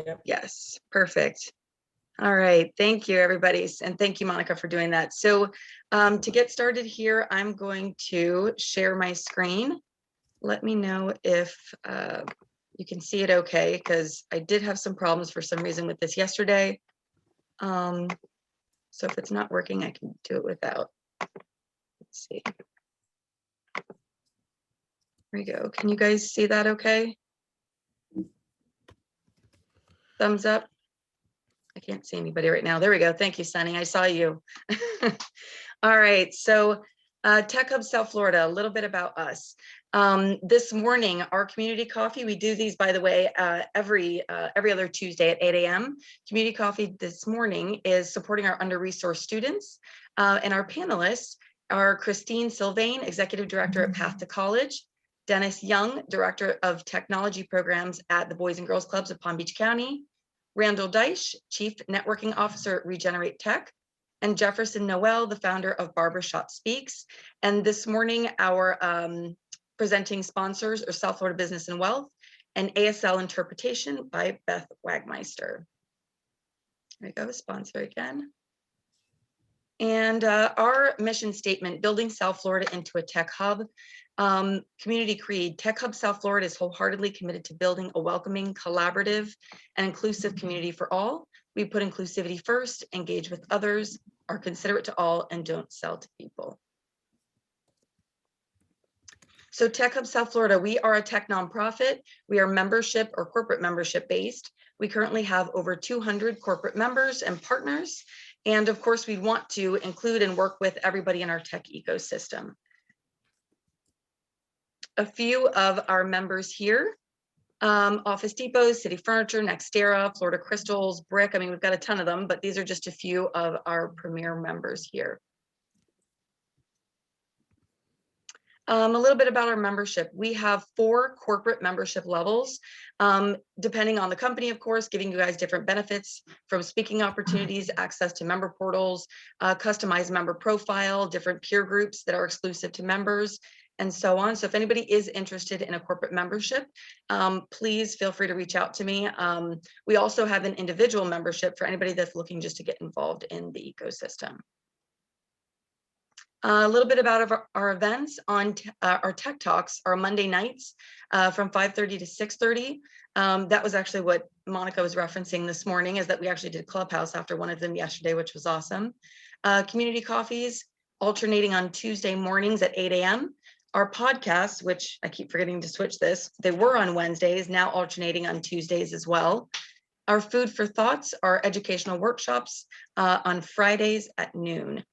Yep. Yes, perfect. All right, thank you, everybody. And thank you, Monica, for doing that. So to get started here, I'm going to share my screen. Let me know if you can see it okay, because I did have some problems for some reason with this yesterday. So if it's not working, I can do it without. Let's see. Here we go. Can you guys see that okay? Thumbs up. I can't see anybody right now. There we go. Thank you, Sunny. I saw you. All right. So Tech Hub South Florida, a little bit about us. This morning, our community coffee, we do these, by the way, every other Tuesday at 8 a.m. Community coffee this morning is supporting our under-resourced students. And our panelists are Christine Sylvain, Executive Director at Path to College, Dennis Young, Director of Technology Programs at the Boys and Girls Clubs of Palm Beach County, Randall Deich, Chief Networking Officer at Regenerate Tech, and Jefferson Noel, the founder of Barbershop Speaks. And this morning, our presenting sponsors are South Florida Business and Wealth and ASL Interpretation by Beth Wagmeister. There we go, sponsor again. And our mission statement, building South Florida into a tech hub. Community creed, Tech Hub South Florida is wholeheartedly committed to building a welcoming, collaborative, and inclusive community for all. We put inclusivity first, engage with others, are considerate to all, and don't sell to people. So Tech Hub South Florida, we are a tech nonprofit. We are membership or corporate membership based. We currently have over 200 corporate members and partners. And of course, we want to include and work with everybody in our tech ecosystem. A few of our members here, Office Depot, City Furniture, Nextera, Florida Crystals, Brick. I mean, we've got a ton of them, but these are just a few of our premier members here. A little bit about our membership. We have 4 corporate membership levels, depending on the company, of course, giving you guys different benefits from speaking opportunities, access to member portals, customized member profile, different peer groups that are exclusive to members, and so on. So if anybody is interested in a corporate membership, please feel free to reach out to me. We also have an individual membership for anybody that's looking just to get involved in the ecosystem. A little bit about our events on our Tech Talks are Monday nights from 5:30 to 6:30. That was actually what Monica was referencing this morning, is that we actually did Clubhouse after one of them yesterday, which was awesome. Community coffees alternating on Tuesday mornings at 8 a.m. Our podcasts, which I keep forgetting to switch this, they were on Wednesdays, now alternating on Tuesdays as well. Our Food for Thoughts, our educational workshops on Fridays at noon.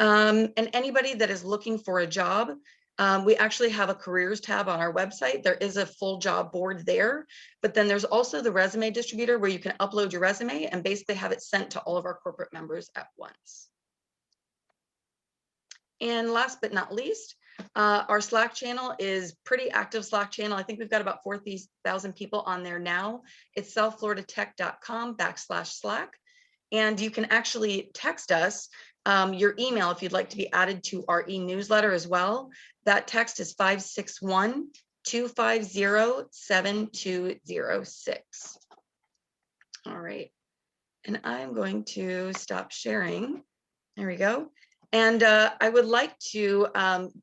And anybody that is looking for a job, we actually have a careers tab on our website. There is a full job board there, but then there's also the resume distributor where you can upload your resume and basically have it sent to all of our corporate members at once. And last but not least, our Slack channel is pretty active Slack channel. I think we've got about 4,000 people on there now. It's southfloridatech.com/Slack. And you can actually text us your email if you'd like to be added to our e-newsletter as well. That text is 561-250-7206. All right. And I'm going to stop sharing. There we go. And I would like to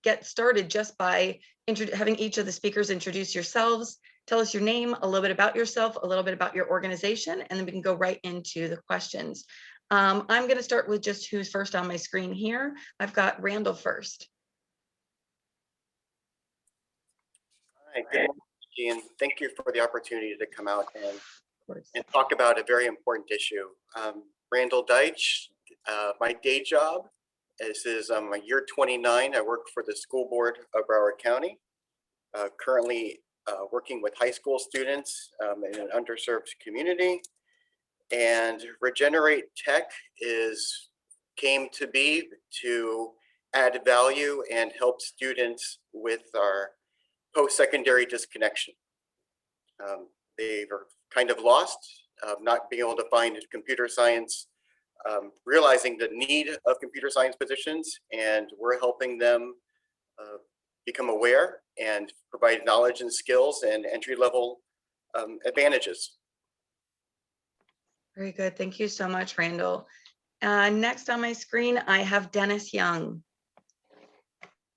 get started just by having each of the speakers introduce yourselves, tell us your name, a little bit about yourself, a little bit about your organization, and then we can go right into the questions. I'm going to start with just who's first on my screen here. I've got Randall first. Hi, good morning, Jean. Thank you for the opportunity to come out and talk about a very important issue. Randall Deich, my day job. This is my year 29. I work for the school board of Broward County. Currently working with high school students in an underserved community. And Regenerate Tech came to be to add value and help students with our post-secondary disconnection. They were kind of lost, not being able to find computer science, realizing the need of computer science positions, and we're helping them become aware and provide knowledge and skills and entry-level advantages. Very good. Thank you so much, Randall. Next on my screen, I have Dennis Young.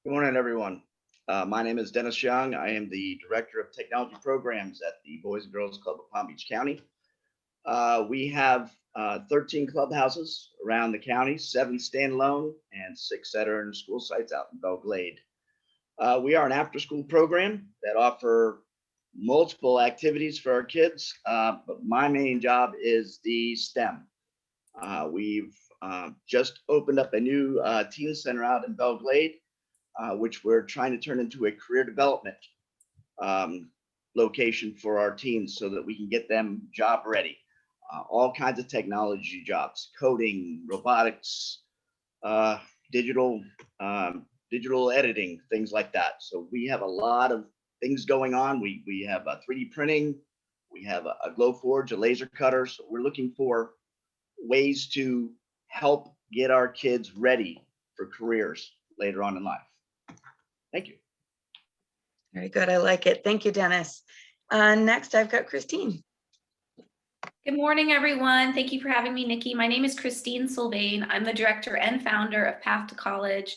Good morning, everyone. My name is Dennis Young. I am the Director of Technology Programs at the Boys and Girls Club of Palm Beach County. We have 13 clubhouses around the county, 7 standalone and 6 that are in school sites out in Belle Glade. We are an after-school program that offer multiple activities for our kids, but my main job is the STEM. We've just opened up a new teen center out in Belle Glade, which we're trying to turn into a career development location for our teens so that we can get them job ready. All kinds of technology jobs, coding, robotics, digital editing, things like that. So we have a lot of things going on. We have 3D printing, we have a Glowforge, a laser cutter. So we're looking for ways to help get our kids ready for careers later on in life. Thank you. Very good. I like it. Thank you, Dennis. Next, I've got Christine. Good morning, everyone. Thank you for having me, Nikki. My name is Christine Sylvain. I'm the director and founder of Path to College.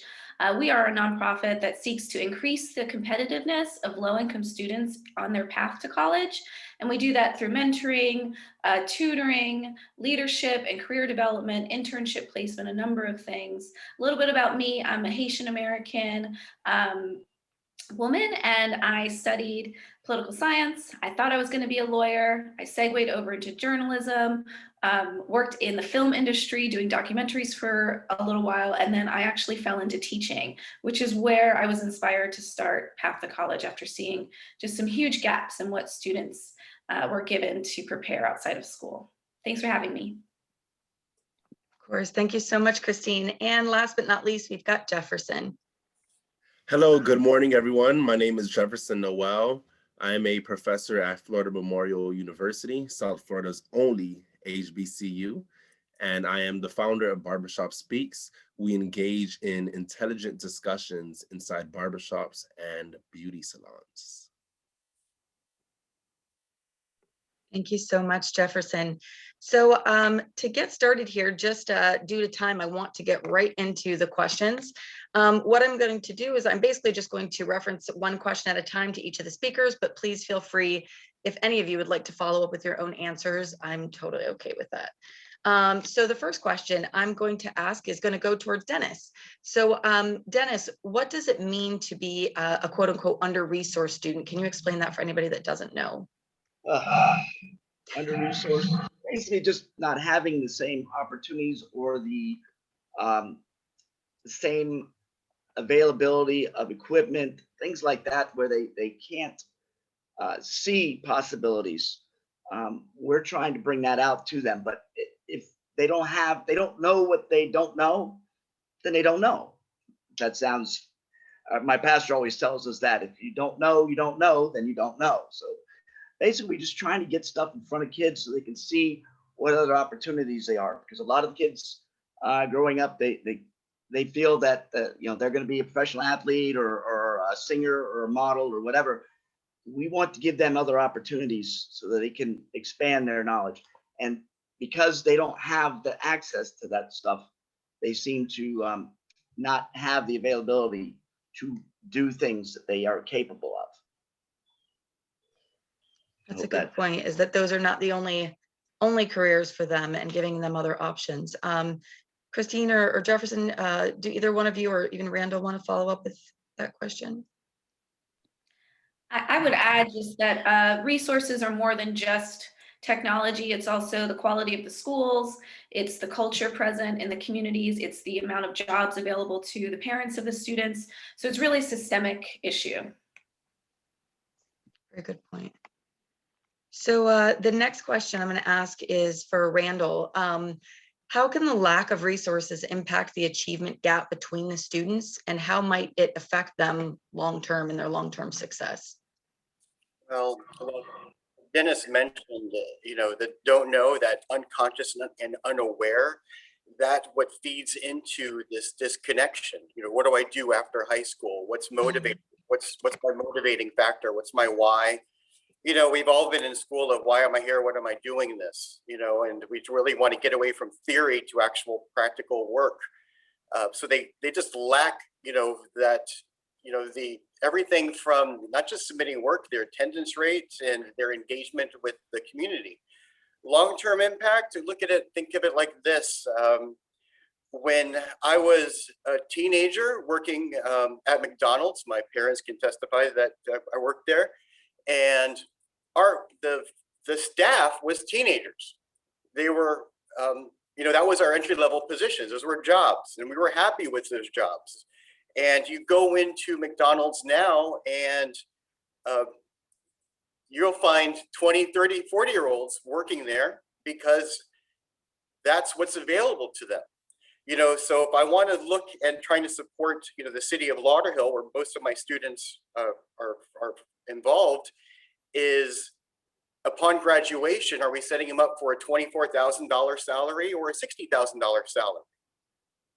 We are a nonprofit that seeks to increase the competitiveness of low-income students on their path to college. And we do that through mentoring, tutoring, leadership and career development, internship placement, a number of things. A little bit about me, I'm a Haitian American woman, and I studied political science. I thought I was going to be a lawyer. I segued over into journalism, worked in the film industry doing documentaries for a little while, and then I actually fell into teaching, which is where I was inspired to start Path to College after seeing just some huge gaps in what students were given to prepare outside of school. Thanks for having me. Of course. Thank you so much, Christine. And last but not least, we've got Jefferson. Hello, good morning, everyone. My name is Jefferson Noel. I am a professor at Florida Memorial University, South Florida's only HBCU, and I am the founder of Barbershop Speaks. We engage in intelligent discussions inside barbershops and beauty salons. Thank you so much, Jefferson. So to get started here, just due to time, I want to get right into the questions. What I'm going to do is I'm basically just going to reference one question at a time to each of the speakers, but please feel free, if any of you would like to follow up with your own answers, I'm totally okay with that. So the first question I'm going to ask is going to go towards Dennis. So Dennis, what does it mean to be a quote unquote under-resourced student? Can you explain that for anybody that doesn't know? Under-resourced, basically just not having the same opportunities or the same availability of equipment, things like that, where they can't see possibilities. We're trying to bring that out to them, but if they don't know what they don't know, then they don't know. That sounds, my pastor always tells us that if you don't know, then you don't know. So basically just trying to get stuff in front of kids so they can see what other opportunities they are. Because a lot of kids growing up, they feel that they're going to be a professional athlete or a singer or a model or whatever. We want to give them other opportunities so that they can expand their knowledge. And because they don't have the access to that stuff, they seem to not have the availability to do things that they are capable of. That's a good point, is that those are not the only careers for them, and giving them other options. Christine or Jefferson, do either one of you or even Randall want to follow up with that question? I would add just that resources are more than just technology. It's also the quality of the schools. It's the culture present in the communities. It's the amount of jobs available to the parents of the students. So it's really a systemic issue. Very good point. So the next question I'm going to ask is for Randall. How can the lack of resources impact the achievement gap between the students, and how might it affect them long-term in their long-term success? Well, Dennis mentioned, that don't know, that unconscious and unaware, that what feeds into this disconnection. What do I do after high school? What's motivating? What's my motivating factor? What's my why? we've all been in school of why am I here? What am I doing this? And we really want to get away from theory to actual practical work. So they just lack, that, everything from not just submitting work, their attendance rates and their engagement with the community. Long-term impact, look at it, think of it like this. When I was a teenager working at McDonald's, my parents can testify that I worked there, and the staff was teenagers. They were, that was our entry-level positions. Those were jobs, and we were happy with those jobs. And you go into McDonald's now, and you'll find 20, 30, 40-year-olds working there because that's what's available to them. So if I want to look and trying to support, the city of Lauderhill, where most of my students are involved, is upon graduation, are we setting them up for a $24,000 salary or a $60,000 salary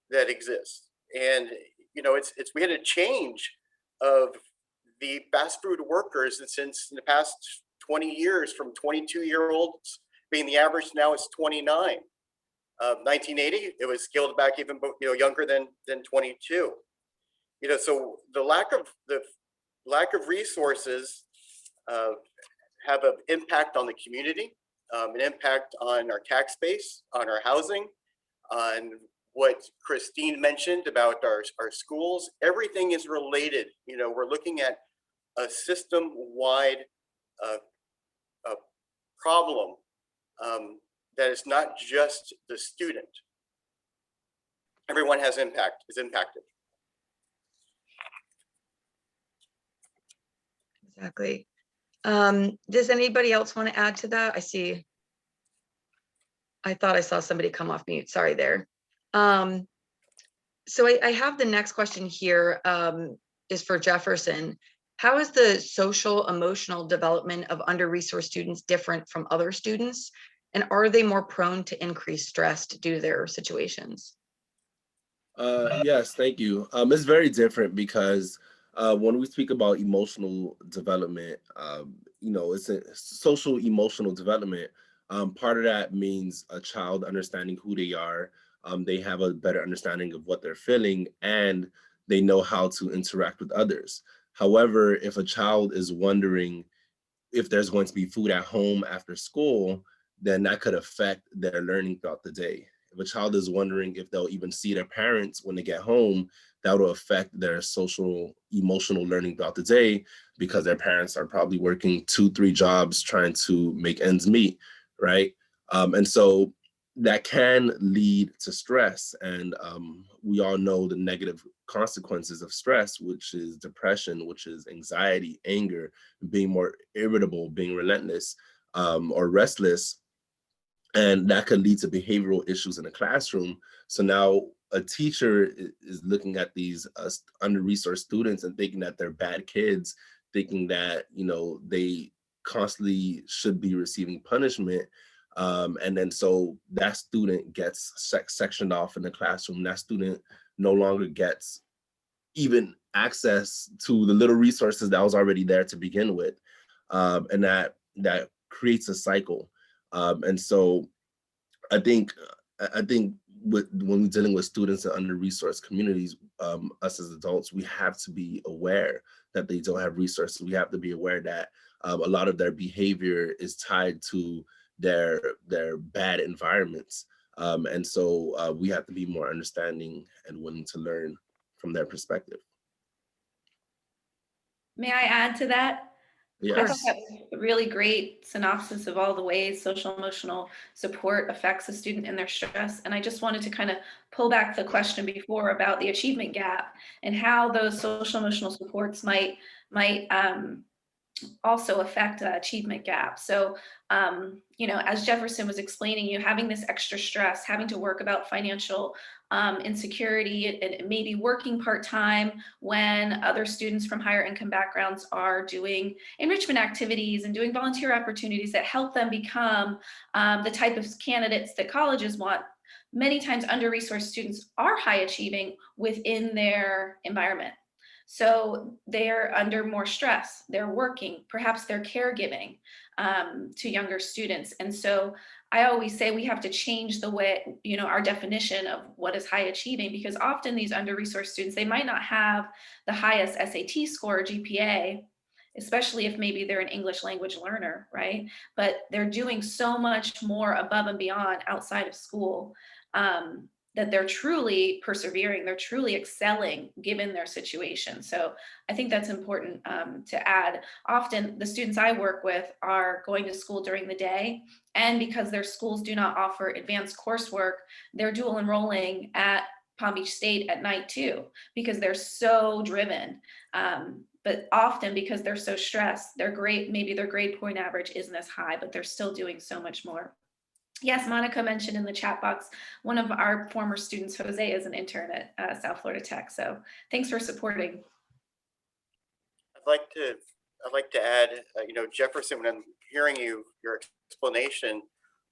that exists? And, we had a change of the fast food workers since in the past 20 years, from 22-year-olds being the average, now it's 29. 1980, it was scaled back even younger than 22. So the lack of resources have an impact on the community, an impact on our tax base, on our housing, on what Christine mentioned about our schools. Everything is related. We're looking at a system-wide problem that is not just the student. Everyone is impacted. Exactly. Does anybody else want to add to that? I thought I saw somebody come off mute. Sorry there. So I have the next question here, is for Jefferson. How is the social emotional development of under-resourced students different from other students? And are they more prone to increased stress due to their situations? Yes, thank you. It's very different because when we speak about emotional development, it's a social emotional development. Part of that means a child understanding who they are. They have a better understanding of what they're feeling, and they know how to interact with others. However, if a child is wondering if there's going to be food at home after school, then that could affect their learning throughout the day. If a child is wondering if they'll even see their parents when they get home, that will affect their social, emotional learning throughout the day, because their parents are probably working 2-3 jobs trying to make ends meet, right? And so that can lead to stress. And we all know the negative consequences of stress, which is depression, which is anxiety, anger, being more irritable, being relentless, or restless. And that could lead to behavioral issues in the classroom. So now a teacher is looking at these under-resourced students and thinking that they're bad kids, thinking that, they constantly should be receiving punishment. And then so that student gets sectioned off in the classroom. That student no longer gets even access to the little resources that was already there to begin with. And that creates a cycle. And so I think when we're dealing with students in under-resourced communities, us as adults, we have to be aware that they don't have resources. We have to be aware that a lot of their behavior is tied to their bad environments. And so we have to be more understanding and willing to learn from their perspective. May I add to that? Yes. I thought that was a really great synopsis of all the ways social emotional support affects a student and their stress. And I just wanted to kind of pull back the question before about the achievement gap and how those social emotional supports might also affect achievement gap. So, as Jefferson was explaining, having this extra stress, having to work about financial insecurity, and maybe working part-time when other students from higher income backgrounds are doing enrichment activities and doing volunteer opportunities that help them become the type of candidates that colleges want. Many times under-resourced students are high achieving within their environment. So they're under more stress, they're working, perhaps they're caregiving to younger students. And so I always say we have to change the way, our definition of what is high achieving, because often these under-resourced students, they might not have the highest SAT score or GPA, especially if maybe they're an English language learner, right? But they're doing so much more above and beyond outside of school, that they're truly persevering, they're truly excelling given their situation. So I think that's important to add. Often the students I work with are going to school during the day, and because their schools do not offer advanced coursework, they're dual enrolling at Palm Beach State at night too, because they're so driven. But often because they're so stressed, maybe their grade point average isn't as high, but they're still doing so much more. Yes, Monica mentioned in the chat box, one of our former students, Jose, is an intern at South Florida Tech. So thanks for supporting. I'd like to add, Jefferson, when I'm hearing your explanation,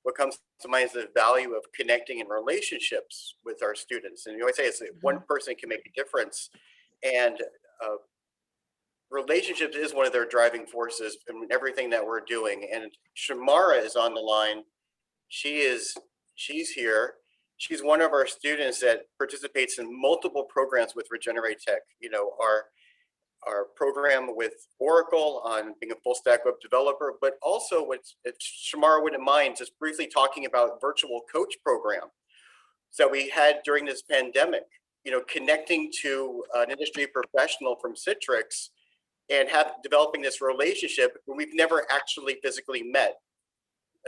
what comes to mind is the value of connecting in relationships with our students. And you always say it's one person can make a difference. And relationships is one of their driving forces in everything that we're doing. And Shamara is on the line. She's here. She's one of our students that participates in multiple programs with Regenerate Tech. Our program with Oracle on being a full stack web developer, but also if Shamara wouldn't mind just briefly talking about virtual coach program that we had during this pandemic, connecting to an industry professional from Citrix and developing this relationship when we've never actually physically met.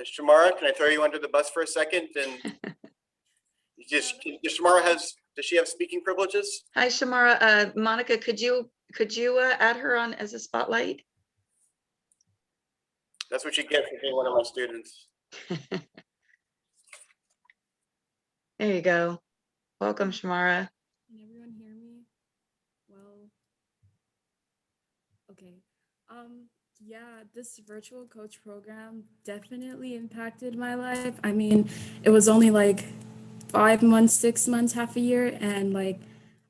Shamara, can I throw you under the bus for a second? And does she have speaking privileges? Hi, Shamara. Monica, could you add her on as a spotlight? That's what you get for being one of my students. There you go. Welcome, Shamara. Can everyone hear me? Well, okay. Yeah, this virtual coach program definitely impacted my life. I mean, it was only like 5 months, 6 months, half a year, and like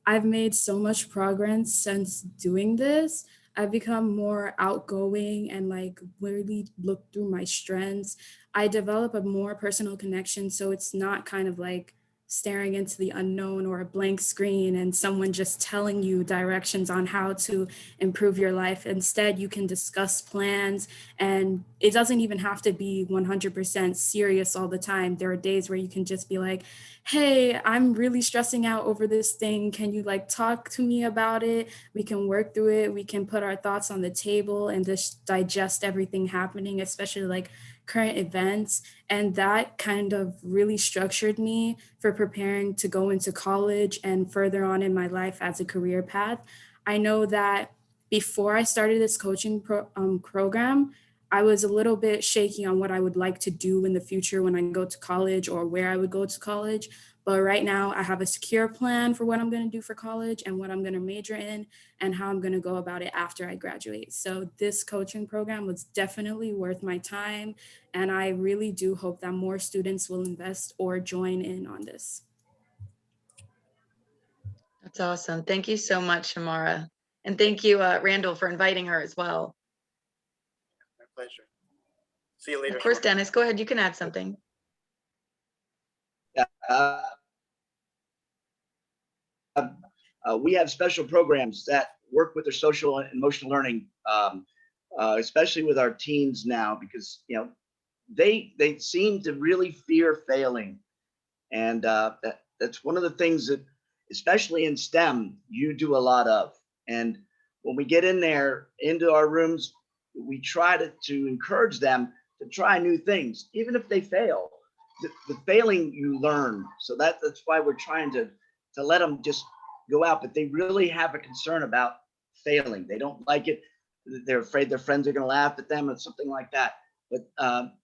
I've made so much progress since doing this. I've become more outgoing and like really look through my strengths. I develop a more personal connection, so it's not kind of like staring into the unknown or a blank screen and someone just telling you directions on how to improve your life. Instead, you can discuss plans, and it doesn't even have to be 100% serious all the time. There are days where you can just be like, hey, I'm really stressing out over this thing. Can you like talk to me about it? We can work through it. We can put our thoughts on the table and just digest everything happening, especially like current events. And that kind of really structured me for preparing to go into college and further on in my life as a career path. I know that before I started this coaching program, I was a little bit shaky on what I would like to do in the future when I go to college or where I would go to college. But right now I have a secure plan for what I'm going to do for college and what I'm going to major in and how I'm going to go about it after I graduate. So this coaching program was definitely worth my time. And I really do hope that more students will invest or join in on this. That's awesome. Thank you so much, Shamara. And thank you, Randall, for inviting her as well. My pleasure. See you later. Of course, Shamara. Dennis, go ahead. You can add something. We have special programs that work with their social and emotional learning, especially with our teens now, because they seem to really fear failing, and that's one of the things that, especially in STEM, you do a lot of. And when we get into our rooms, we try to encourage them to try new things, even if they fail. The failing you learn, so that's why we're trying to let them just go out, but they really have a concern about failing. They don't like it. They're afraid their friends are going to laugh at them or something like that. But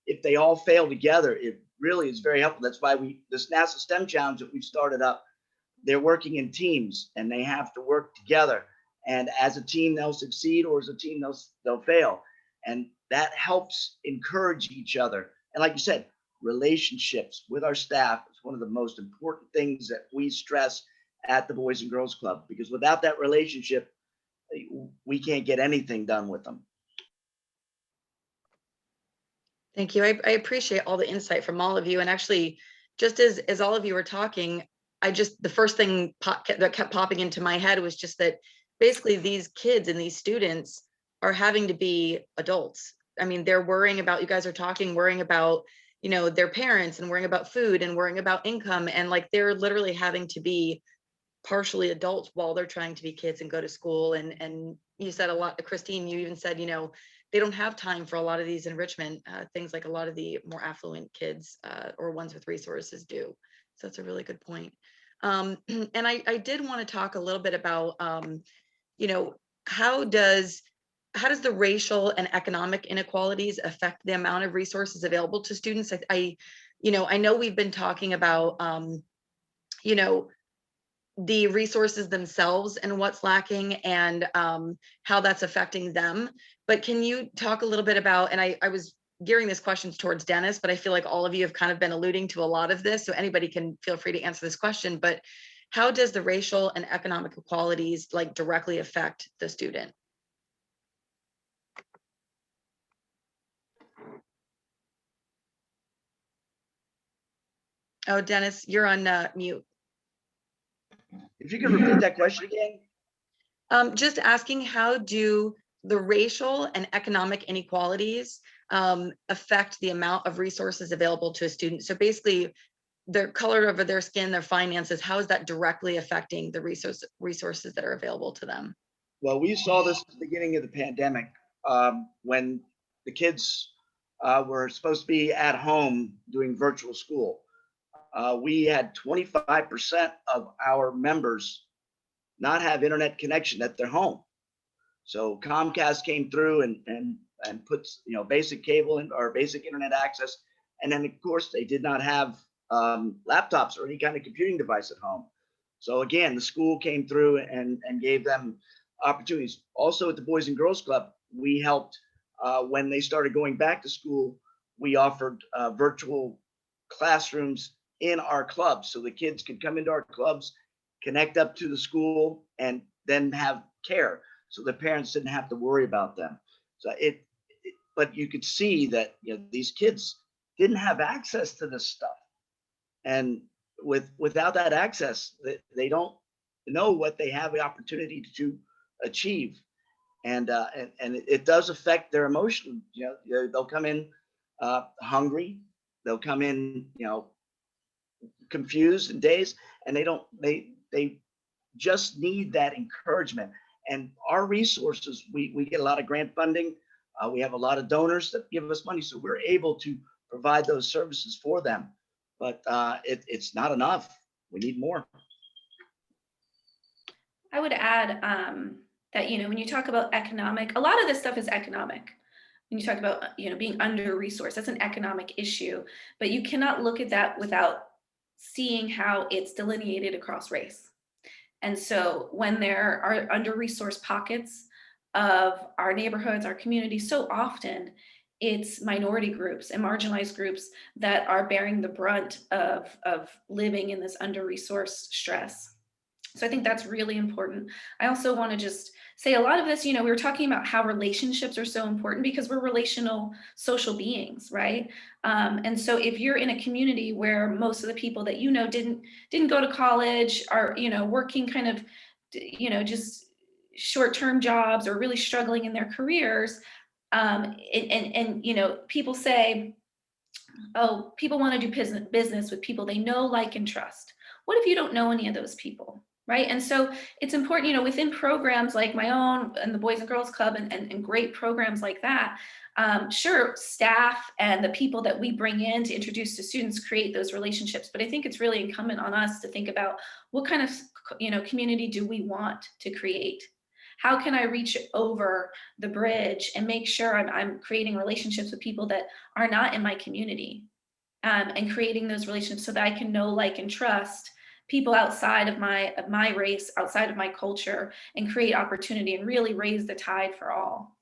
if they all fail together, it really is very helpful. That's why this NASA STEM challenge that we've started up, they're working in teams and they have to work together. And as a team, they'll succeed, or as a team, they'll fail. And that helps encourage each other. And like you said, relationships with our staff is one of the most important things that we stress at the Boys and Girls Club, because without that relationship, we can't get anything done with them. Thank you. I appreciate all the insight from all of you. And actually, just as all of you were talking, the first thing that kept popping into my head was just that basically these kids and these students are having to be adults. I mean, they're worrying about, you guys are talking, worrying about, you know, their parents and worrying about food and worrying about income. And like, they're literally having to be partially adults while they're trying to be kids and go to school. And you said a lot, Christine, you even said, you know, they don't have time for a lot of these enrichment things like a lot of the more affluent kids or ones with resources do. So that's a really good point. And I did want to talk a little bit about, you know, how does the racial and economic inequalities affect the amount of resources available to students? You know, I know we've been talking about, you know, the resources themselves and what's lacking and how that's affecting them. But can you talk a little bit about, and I was gearing this questions towards Dennis, but I feel like all of you have kind of been alluding to a lot of this, so anybody can feel free to answer this question, but how does the racial and economic equalities like directly affect the student? Oh, Dennis, you're on mute. If you could repeat that question again. Just asking, how do the racial and economic inequalities affect the amount of resources available to a student? So basically, their color of their skin, their finances, how is that directly affecting the resources that are available to them? Well, we saw this at the beginning of the pandemic when the kids were supposed to be at home doing virtual school. We had 25% of our members not have internet connection at their home. So Comcast came through and puts, you know, basic cable or basic internet access. And then of course they did not have laptops or any kind of computing device at home. So again, the school came through and gave them opportunities. Also at the Boys and Girls Club, we helped when they started going back to school, we offered virtual classrooms in our clubs so the kids could come into our clubs, connect up to the school, and then have care. So the parents didn't have to worry about them. So but you could see that, you know, these kids didn't have access to this stuff. And without that access, they don't know what they have the opportunity to achieve. And it does affect their emotion. You know, they'll come in hungry. They'll come in, you know, confused and dazed, and they just need that encouragement. And our resources, we get a lot of grant funding. We have a lot of donors that give us money, so we're able to provide those services for them. But it's not enough. We need more. I would add that, you know, when you talk about economic, a lot of this stuff is economic. When you talk about, you know, being under-resourced, that's an economic issue, but you cannot look at that without seeing how it's delineated across race. And so when there are under-resourced pockets of our neighborhoods, our communities, so often it's minority groups and marginalized groups that are bearing the brunt of living in this under-resourced stress. So I think that's really important. I also want to just say a lot of this, you know, we were talking about how relationships are so important because we're relational social beings, right? And so if you're in a community where most of the people that you know didn't go to college, are, you know, working kind of, you know, just short-term jobs or really struggling in their careers, and you know, people say, oh, people want to do business with people they know, like, and trust. What if you don't know any of those people? Right. And so it's important, you know, within programs like my own and the Boys and Girls Club and great programs like that, sure, staff and the people that we bring in to introduce to students create those relationships. But I think it's really incumbent on us to think about what kind of, you know, community do we want to create? How can I reach over the bridge and make sure I'm creating relationships with people that are not in my community, and creating those relationships so that I can know, like, and trust people outside of my race, outside of my culture, and create opportunity and really raise the tide for all.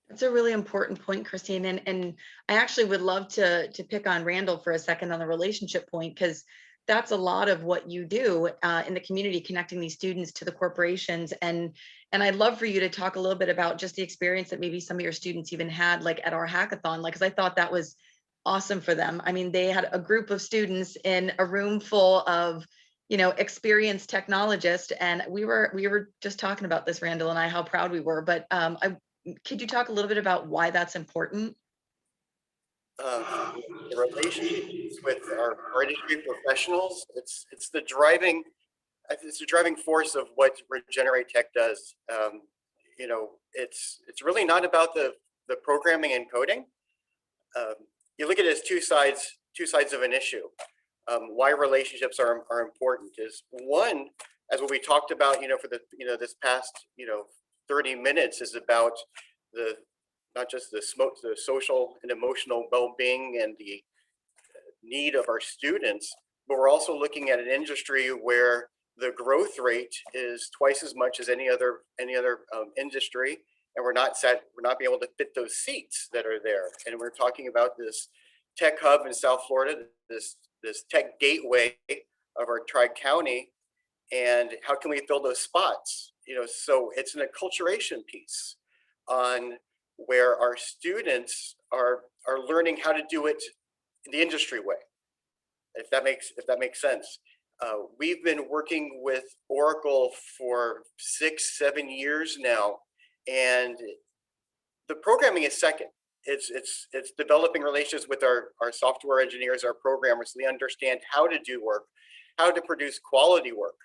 That's a really important point, Christine. And I actually would love to pick on Randall for a second on the relationship point, because that's a lot of what you do in the community, connecting these students to the corporations. And I'd love for you to talk a little bit about just the experience that maybe some of your students even had, like at our hackathon, like, because I thought that was awesome for them. I mean, they had a group of students in a room full of, you know, experienced technologists, and we were just talking about this, Randall and I, how proud we were. But could you talk a little bit about why that's important? The relationships with our industry professionals, it's the driving force of what Regenerate Tech does. You know, it's really not about the programming and coding. You look at it as two sides of an issue. Why relationships are important is, one, as what we talked about, you know, for the, you know, this past, you know, 30 minutes, is about the, not just the social and emotional well-being and the need of our students, but we're also looking at an industry where the growth rate is twice as much as any other industry, and we're not being able to fit those seats that are there. And we're talking about this tech hub in South Florida, this tech gateway of our Tri-County, and how can we fill those spots? You know, so it's an acculturation piece on where our students are learning how to do it the industry way, if that makes sense. We've been working with Oracle for 6-7 years now, and the programming is second. It's developing relationships with our software engineers, our programmers, so they understand how to do work, how to produce quality work,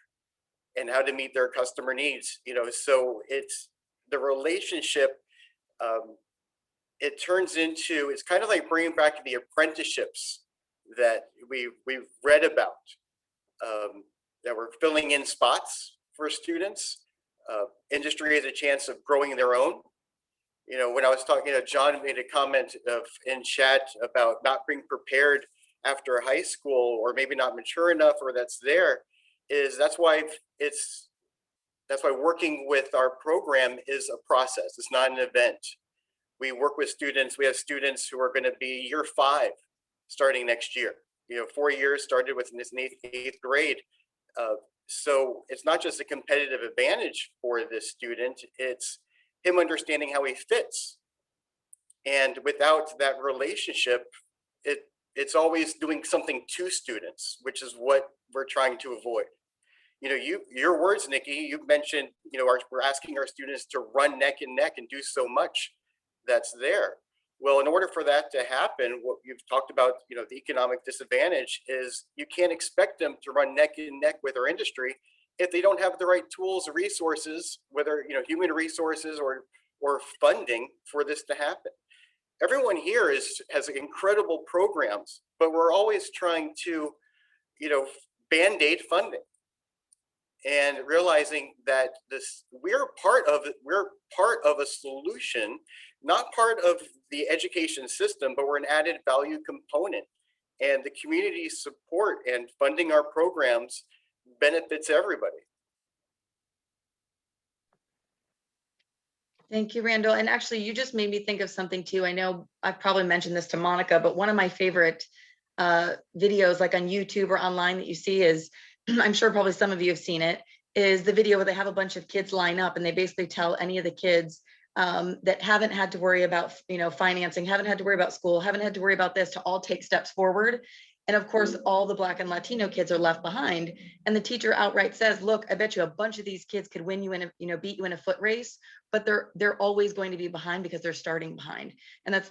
and how to meet their customer needs. You know, so it's the relationship. It turns into, it's kind of like bringing back the apprenticeships that we've read about, that we're filling in spots for students. Industry has a chance of growing their own. You know, when I was talking, John made a comment in chat about not being prepared after high school, or maybe not mature enough, or that's why working with our program is a process. It's not an event. We work with students. We have students who are going to be year 5 starting next year. You know, 4 years started with this eighth grade. So it's not just a competitive advantage for this student, it's him understanding how he fits. And without that relationship, it's always doing something to students, which is what we're trying to avoid. You know, your words, Nikki, you mentioned, you know, we're asking our students to run neck and neck and do so much that's there. Well, in order for that to happen, what you've talked about, you know, the economic disadvantage is you can't expect them to run neck and neck with our industry if they don't have the right tools, resources, whether, you know, human resources or funding for this to happen. Everyone here has incredible programs, but we're always trying to, you know, band-aid funding, and realizing that we're part of a solution, not part of the education system, but we're an added value component. And the community support and funding our programs benefits everybody. Thank you, Randall. And actually, you just made me think of something too. I know I've probably mentioned this to Monica, but one of my favorite videos, like on YouTube or online, that you see is, I'm sure probably some of you have seen it, is the video where they have a bunch of kids line up and they basically tell any of the kids that haven't had to worry about, you know, financing, haven't had to worry about school, haven't had to worry about this, to all take steps forward. And of course, all the Black and Latino kids are left behind. And the teacher outright says, look, I bet you a bunch of these kids could win you in a, you know, beat you in a foot race, but they're always going to be behind because they're starting behind. And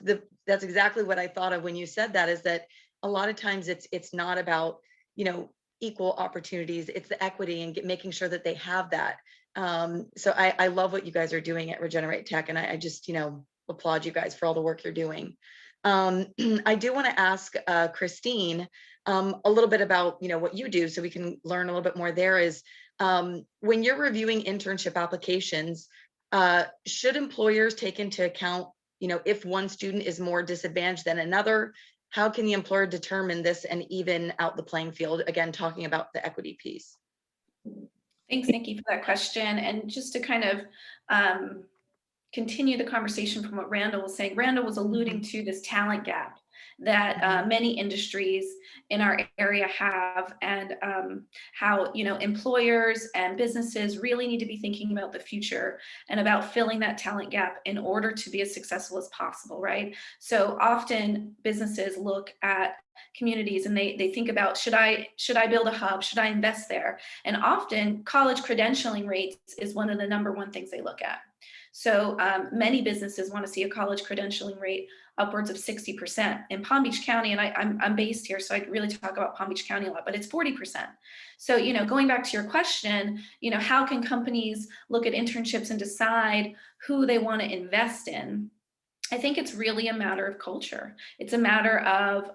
that's exactly what I thought of when you said that, is that a lot of times it's not about, you know, equal opportunities, it's the equity and making sure that they have that. So I love what you guys are doing at Regenerate Tech, and I just, you know, applaud you guys for all the work you're doing. I do want to ask Christine a little bit about, you know, what you do, so we can learn a little bit more. There is, when you're reviewing internship applications, should employers take into account, you know, if one student is more disadvantaged than another? How can the employer determine this and even out the playing field? Again, talking about the equity piece. Thanks, Nikki, for that question. And just to kind of continue the conversation from what Randall was saying, Randall was alluding to this talent gap. that many industries in our area have, and how, you know, employers and businesses really need to be thinking about the future and about filling that talent gap in order to be as successful as possible, right? So often businesses look at communities and they think about, should I build a hub? Should I invest there? And often college credentialing rates is one of the #1 things they look at. So many businesses want to see a college credentialing rate upwards of 60%. In Palm Beach County, and I'm based here, so I really talk about Palm Beach County a lot, but it's 40%. So, you know, going back to your question, you know, how can companies look at internships and decide who they want to invest in? I think it's really a matter of culture. It's a matter of,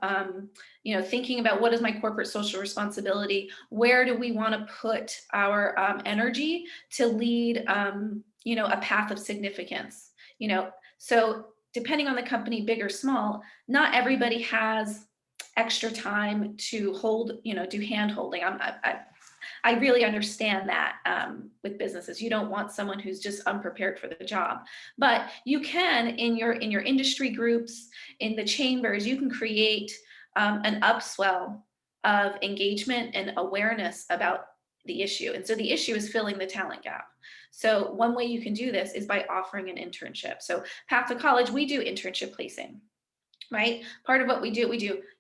you know, thinking about, what is my corporate social responsibility? Where do we want to put our energy to lead, you know, a path of significance? You know, so depending on the company, big or small, not everybody has extra time to hold, you know, do hand holding. I really understand that with businesses. You don't want someone who's just unprepared for the job, but you can, in your industry groups, in the chambers, you can create an upswell of engagement and awareness about the issue. And so the issue is filling the talent gap. So one way you can do this is by offering an internship. So Path to College, we do internship placing. Right? Part of what we do,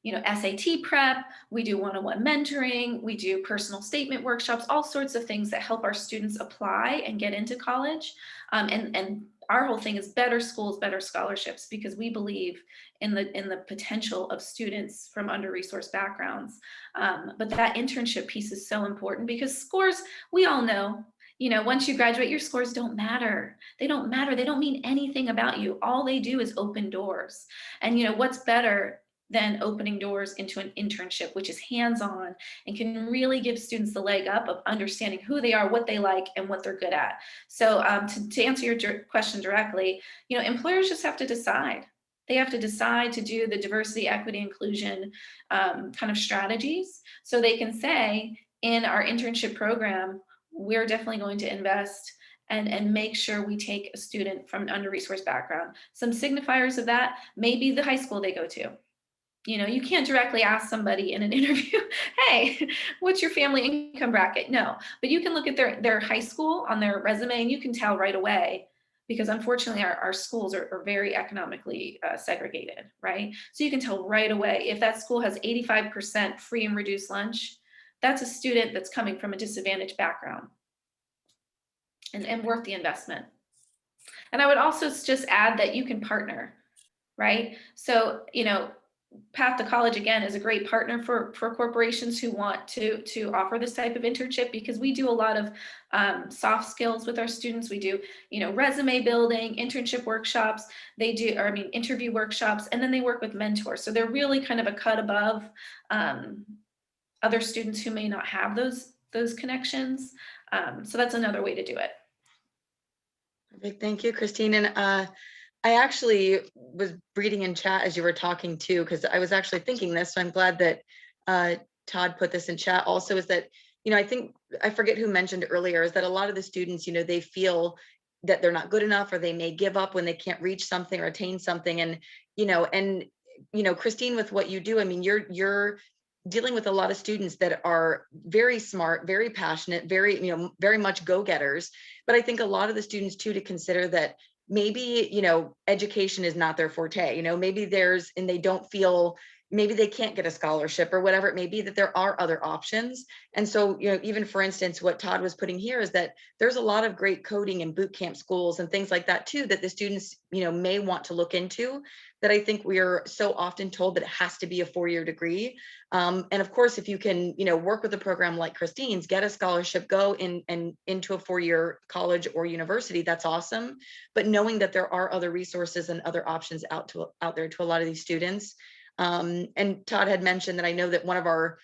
you know, SAT prep, we do one-on-one mentoring, we do personal statement workshops, all sorts of things that help our students apply and get into college. And our whole thing is better schools, better scholarships, because we believe in the potential of students from under-resourced backgrounds. But that internship piece is so important, because scores, we all know, you know, once you graduate, your scores don't matter. They don't matter. They don't mean anything about you. All they do is open doors. And, you know, what's better than opening doors into an internship, which is hands-on and can really give students the leg up of understanding who they are, what they like, and what they're good at. So to answer your question directly, you know, employers just have to decide. They have to decide to do the diversity, equity, inclusion kind of strategies. So they can say, in our internship program, we're definitely going to invest and make sure we take a student from an under-resourced background. Some signifiers of that may be the high school they go to. You know, you can't directly ask somebody in an interview, hey, what's your family income bracket? No, but you can look at their high school on their resume, and you can tell right away, because unfortunately our schools are very economically segregated, right? So you can tell right away if that school has 85% free and reduced lunch, that's a student that's coming from a disadvantaged background and worth the investment. And I would also just add that you can partner, right? So, you know, Path to College, again, is a great partner for corporations who want to offer this type of internship, because we do a lot of soft skills with our students. We do, you know, resume building, internship workshops, interview workshops, and then they work with mentors. So they're really kind of a cut above other students who may not have those connections. So that's another way to do it. Perfect. Thank you, Christine. And I actually was reading in chat as you were talking too, because I was actually thinking this. So I'm glad that Todd put this in chat also, is that, you know, I think, I forget who mentioned earlier, is that a lot of the students, you know, they feel that they're not good enough, or they may give up when they can't reach something or attain something. And, you know, Christine, with what you do, I mean, you're dealing with a lot of students that are very smart, very passionate, very, you know, very much go-getters. But I think a lot of the students too, to consider that maybe, you know, education is not their forte, you know, maybe and they don't feel, maybe they can't get a scholarship or whatever it may be, that there are other options. And so, you know, even for instance, what Todd was putting here is that there's a lot of great coding and boot camp schools and things like that too, that the students, you know, may want to look into, that I think we are so often told that it has to be a 4-year degree. And of course, if you can, you know, work with a program like Christine's, get a scholarship, go into a 4-year college or university, that's awesome. But knowing that there are other resources and other options out there to a lot of these students. And Todd had mentioned that I know that one of our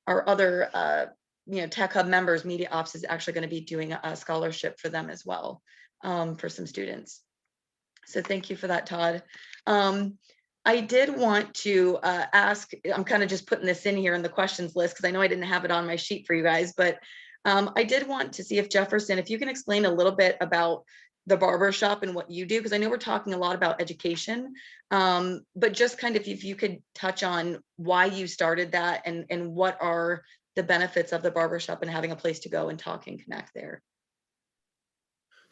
other you know, Tech Hub members, Media Ops, is actually going to be doing a scholarship for them as well, for some students. So thank you for that, Todd. I did want to ask, I'm kind of just putting this in here in the questions list, because I know I didn't have it on my sheet for you guys, but I did want to see if Jefferson, if you can explain a little bit about the barbershop and what you do? Because I know we're talking a lot about education, but just kind of if you could touch on why you started that and what are the benefits of the barbershop and having a place to go and talk and connect there.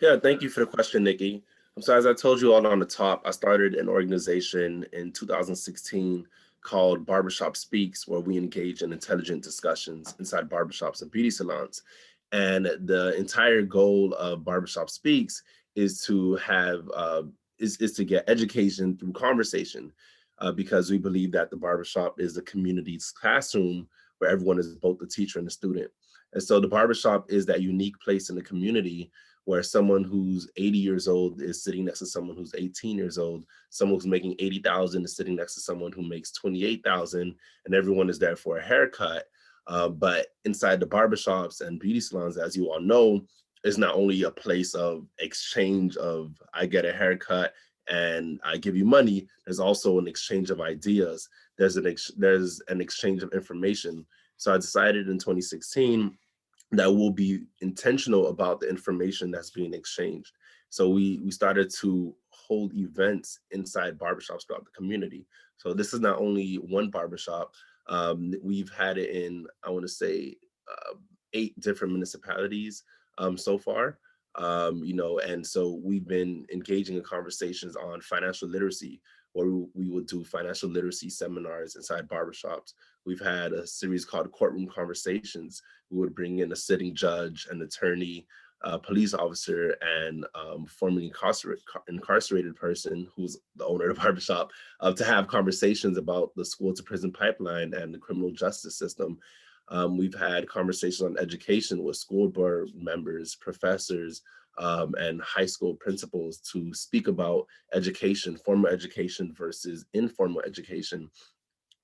Yeah, thank you for the question, Nikki. So as I told you all on the top, I started an organization in 2016 called Barbershop Speaks, where we engage in intelligent discussions inside barbershops and beauty salons. And the entire goal of Barbershop Speaks is to have is to get education through conversation, because we believe that the barbershop is the community's classroom where everyone is both the teacher and the student. And so the barbershop is that unique place in the community where someone who's 80 years old is sitting next to someone who's 18 years old, someone who's making 80,000 is sitting next to someone who makes 28,000, and everyone is there for a haircut. But inside the barbershops and beauty salons, as you all know, is not only a place of exchange of I get a haircut and I give you money, there's also an exchange of ideas. There's an exchange of information. So I decided in 2016 that we'll be intentional about the information that's being exchanged. So we started to hold events inside barbershops throughout the community. So this is not only one barbershop. We've had it in, I want to say, 8 different municipalities so far. And so we've been engaging in conversations on financial literacy, where we would do financial literacy seminars inside barbershops. We've had a series called Courtroom Conversations. We would bring in a sitting judge, an attorney, police officer, and formerly incarcerated person who's the owner of the barbershop to have conversations about the school to prison pipeline and the criminal justice system. We've had conversations on education with school board members, professors, and high school principals to speak about education, formal education versus informal education.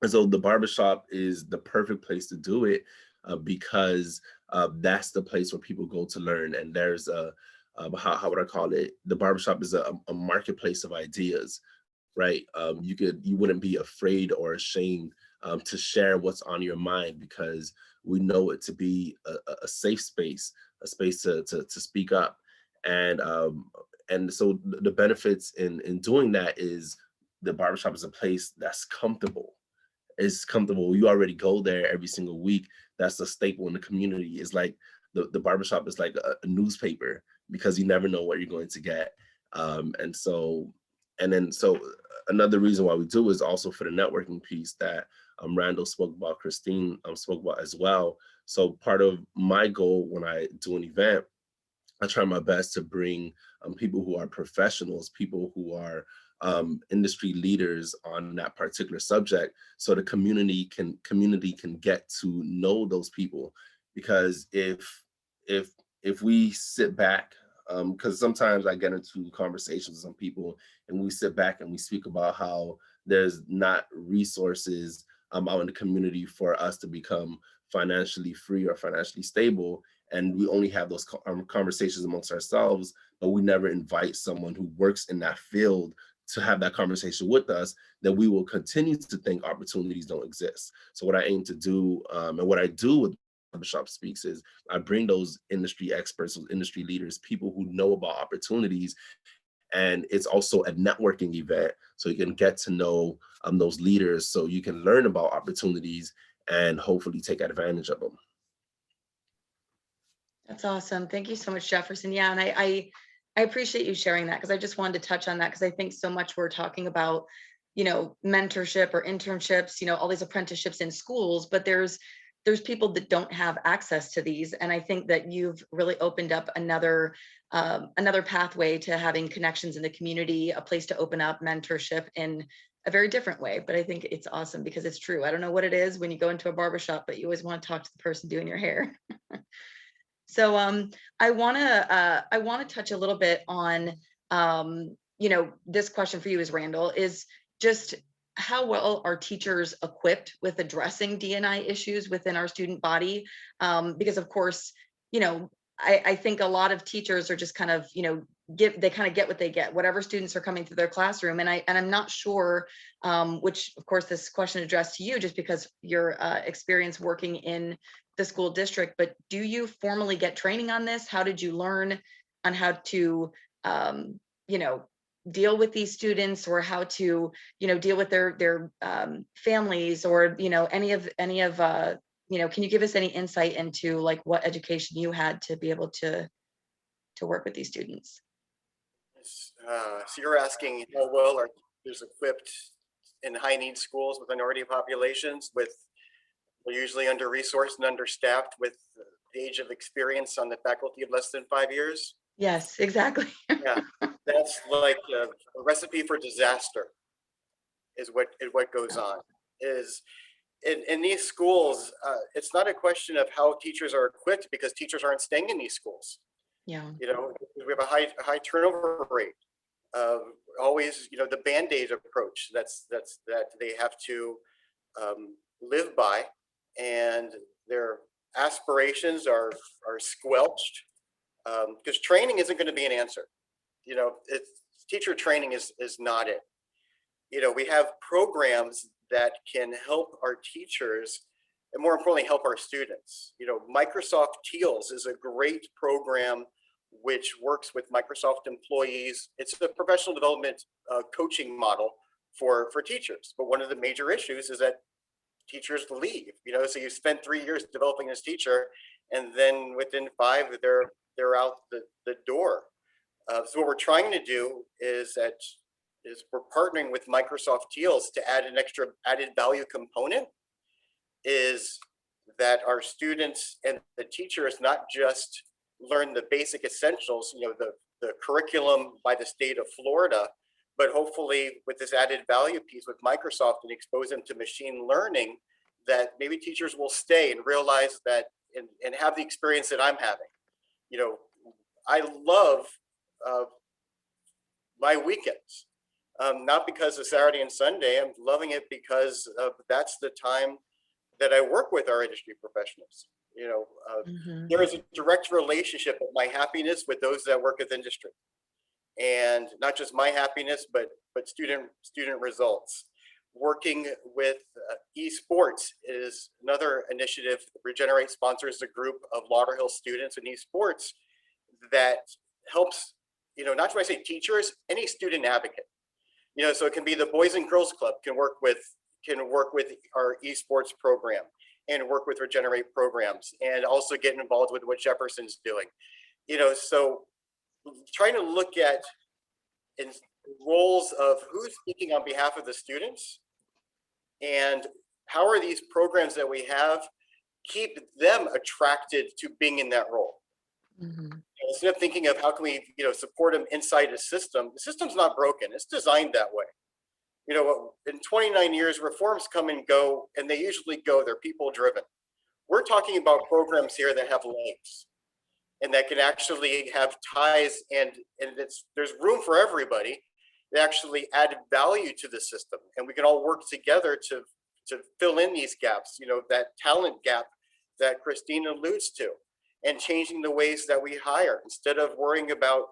And so the barbershop is the perfect place to do it because that's the place where people go to learn. And there's how would I call it? The barbershop is a marketplace of ideas, right? You wouldn't be afraid or ashamed to share what's on your mind, because we know it to be a safe space, a space to speak up. And so the benefits in doing that is the barbershop is a place that's comfortable. It's comfortable. You already go there every single week. That's a staple in the community. It's like the barbershop is like a newspaper, because you never know what you're going to get. So another reason why we do is also for the networking piece that Randall spoke about, Christine spoke about as well. So part of my goal when I do an event, I try my best to bring people who are professionals, people who are industry leaders on that particular subject, so the community can get to know those people. Because if we sit back, because sometimes I get into conversations with some people and we sit back and we speak about how there's not resources out in the community for us to become financially free or financially stable, and we only have those conversations amongst ourselves, but we never invite someone who works in that field to have that conversation with us, then we will continue to think opportunities don't exist. So what I aim to do, and what I do with Barbershop Speaks, is I bring those industry experts, those industry leaders, people who know about opportunities. And it's also a networking event, so you can get to know those leaders, so you can learn about opportunities and hopefully take advantage of them. That's awesome. Thank you so much, Jefferson. Yeah, and I appreciate you sharing that, because I just wanted to touch on that, because I think so much we're talking about, mentorship or internships, all these apprenticeships in schools, but there's people that don't have access to these. And I think that you've really opened up another pathway to having connections in the community, a place to open up mentorship in a very different way. But I think it's awesome, because it's true. I don't know what it is when you go into a barbershop, but you always want to talk to the person doing your hair. So I want to touch a little bit on, this question for you is, Randall, is just how well are teachers equipped with addressing D&I issues within our student body? Because of course, I think a lot of teachers are just kind of, they kind of get what they get, whatever students are coming through their classroom. And I'm not sure, which of course this question addressed to you just because your experience working in the school district, but do you formally get training on this? How did you learn on how to you know, deal with these students, or how to, you know, deal with their families, or, you know, any of you know, can you give us any insight into like what education you had to be able to work with these students? So you're asking how well are teachers equipped in high need schools with minority populations, with they're usually under-resourced and understaffed, with the age of experience on the faculty of less than 5 years? Yes, exactly. Yeah, that's like a recipe for disaster is what goes on. Is in these schools, it's not a question of how teachers are equipped, because teachers aren't staying in these schools. Yeah. You know, we have a high turnover rate. Always, you know, the Band-Aid approach that they have to live by, and their aspirations are squelched, because training isn't going to be an answer. You know, teacher training is not it. You know, we have programs that can help our teachers, and more importantly, help our students. You know, Microsoft Teals is a great program which works with Microsoft employees. It's a professional development coaching model for teachers. But one of the major issues is that teachers leave. You know, so you spend 3 years developing this teacher, and then within 5, they're out the door. So what we're trying to do is we're partnering with Microsoft Teals to add an extra added value component, is that our students and the teachers not just learn the basic essentials, you know, the curriculum by the state of Florida, but hopefully with this added value piece with Microsoft and expose them to machine learning, that maybe teachers will stay and realize that and have the experience that I'm having. You know, I love my weekends. Not because of Saturday and Sunday, I'm loving it because that's the time that I work with our industry professionals. You know, there is a direct relationship of my happiness with those that work with industry, and not just my happiness, but student results. Working with esports is another initiative. Regenerate sponsors a group of Lauderhill students in esports that helps, you know, not when I say teachers, any student advocate. You know, so it can be the Boys and Girls Club can work with our esports program and work with Regenerate programs, and also get involved with what Jefferson's doing. You know, so trying to look at in roles of who's speaking on behalf of the students, and how are these programs that we have keep them attracted to being in that role. Instead of thinking of how can we, you know, support them inside a system, the system's not broken, it's designed that way. You know, in 29 years, reforms come and go, and they usually go, they're people driven. We're talking about programs here that have legs and that can actually have ties, and there's room for everybody to actually add value to the system, and we can all work together to fill in these gaps, you know, that talent gap that Christine alludes to, and changing the ways that we hire, instead of worrying about,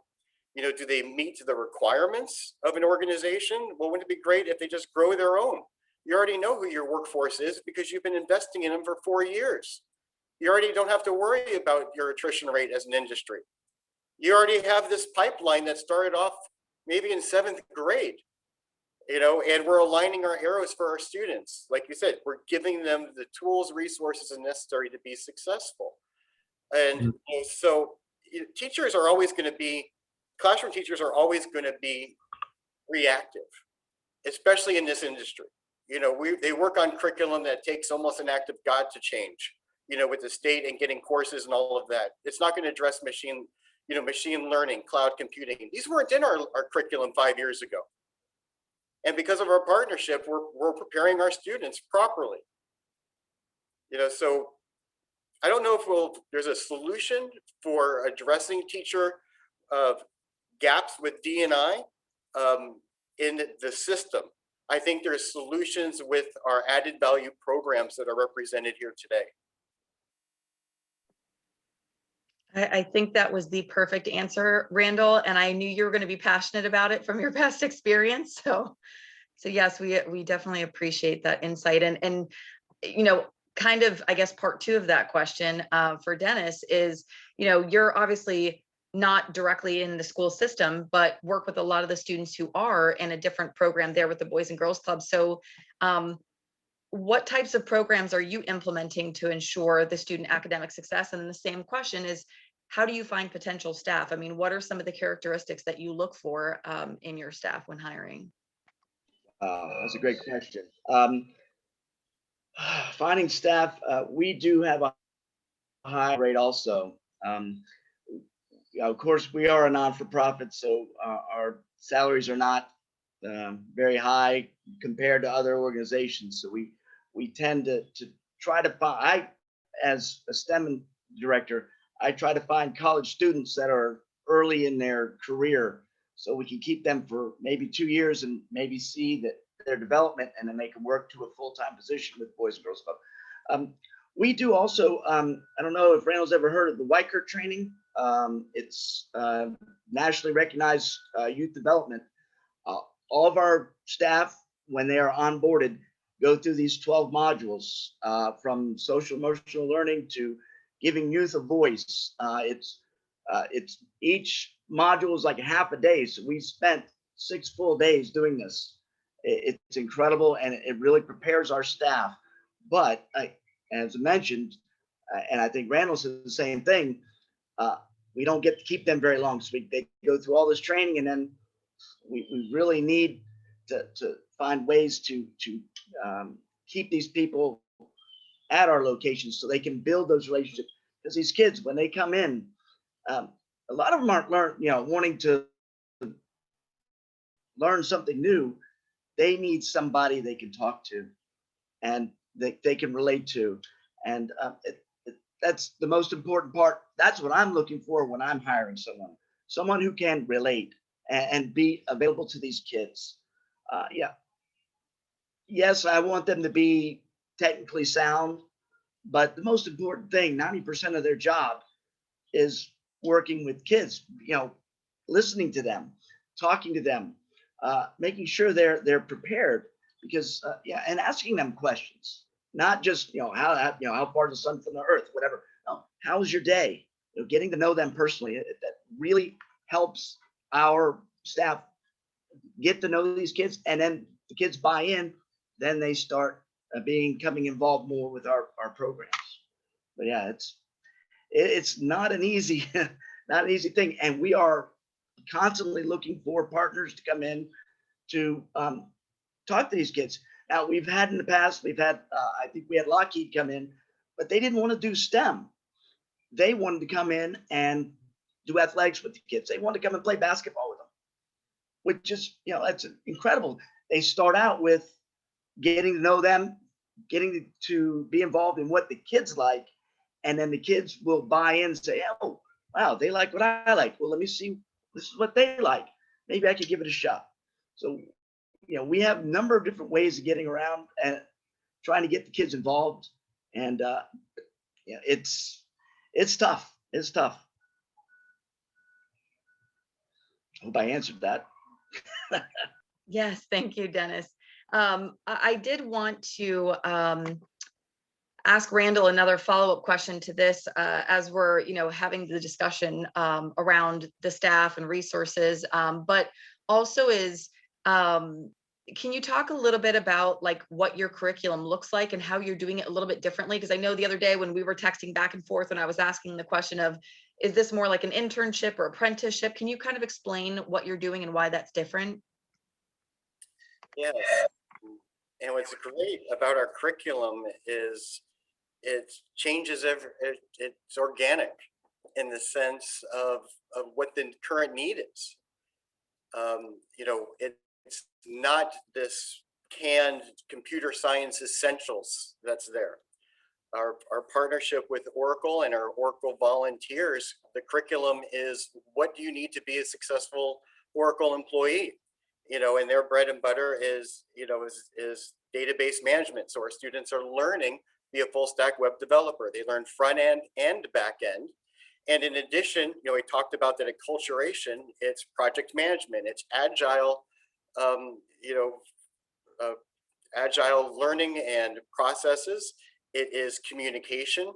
you know, do they meet the requirements of an organization? Well, wouldn't it be great if they just grow their own? You already know who your workforce is because you've been investing in them for 4 years. You already don't have to worry about your attrition rate as an industry. You already have this pipeline that started off maybe in 7th grade, you know, and we're aligning our arrows for our students. Like you said, we're giving them the tools, resources, and necessary to be successful. And so teachers are always going to be, classroom teachers are always going to be reactive, especially in this industry. You know, they work on curriculum that takes almost an act of God to change, you know, with the state and getting courses and all of that. It's not going to address machine learning, cloud computing. These weren't in our curriculum 5 years ago. And because of our partnership, we're preparing our students properly. You know, so I don't know if there's a solution for addressing teacher gaps with D&I in the system. I think there's solutions with our added value programs that are represented here today. I think that was the perfect answer, Randall, and I knew you were going to be passionate about it from your past experience. So yes, we definitely appreciate that insight. And you know, kind of, I guess, part 2 of that question for Dennis is, you know, you're obviously not directly in the school system, but work with a lot of the students who are in a different program there with the Boys and Girls Club. So what types of programs are you implementing to ensure the student academic success? And then the same question is, how do you find potential staff? I mean, what are some of the characteristics that you look for in your staff when hiring? That's a great question. Finding staff, we do have a high rate also. Of course, we are a non-for-profit, so our salaries are not very high compared to other organizations. So we tend to try to find, as a STEM director, I try to find college students that are early in their career so we can keep them for maybe 2 years and maybe see that their development and then they can work to a full-time position with Boys and Girls Club. We do also, I don't know if Randall's ever heard of the Weicker training. It's nationally recognized youth development. All of our staff, when they are onboarded, go through these 12 modules from social emotional learning to giving youth a voice. It's each module is like a half a day. So we spent 6 full days doing this. It's incredible, and it really prepares our staff. But as I mentioned, and I think Randall said the same thing, we don't get to keep them very long. So they go through all this training, and then we really need to find ways to keep these people at our locations so they can build those relationships. Because these kids, when they come in, a lot of them aren't wanting to learn something new. They need somebody they can talk to and they can relate to. And that's the most important part. That's what I'm looking for when I'm hiring someone who can relate and be available to these kids. Yeah. Yes, I want them to be technically sound, but the most important thing, 90% of their job is working with kids, listening to them, talking to them, making sure they're prepared, because and asking them questions, not just how far is the sun from the earth, whatever. No, how was your day? Getting to know them personally, that really helps our staff get to know these kids, and then the kids buy in, then they start becoming involved more with our programs. But yeah, it's not an easy not an easy thing, and we are constantly looking for partners to come in to talk to these kids. Now, we've had in the past, I think we had Lockheed come in, but they didn't want to do STEM. They wanted to come in and do athletics with the kids. They wanted to come and play basketball with them, which is, that's incredible. They start out with getting to know them, getting to be involved in what the kids like, and then the kids will buy in and say, oh, wow, they like what I like. Well, let me see, this is what they like. Maybe I could give it a shot. So, we have a number of different ways of getting around and trying to get the kids involved. And it's tough. It's tough. Hope I answered that. Yes, thank you, Dennis. I did want to ask Randall another follow-up question to this as we're, having the discussion around the staff and resources, but also can you talk a little bit about like what your curriculum looks like and how you're doing it a little bit differently? Because I know the other day when we were texting back and forth and I was asking the question of, is this more like an internship or apprenticeship? Can you kind of explain what you're doing and why that's different? Yes. And what's great about our curriculum is it changes it's organic in the sense of what the current need is. It's not this canned computer science essentials that's there. Our partnership with Oracle and our Oracle volunteers, the curriculum is what do you need to be a successful Oracle employee? And their bread and butter is database management. So our students are learning to be a full stack web developer. They learn front end and back end. And in addition, we talked about that acculturation, it's project management, it's agile, agile learning and processes. It is communication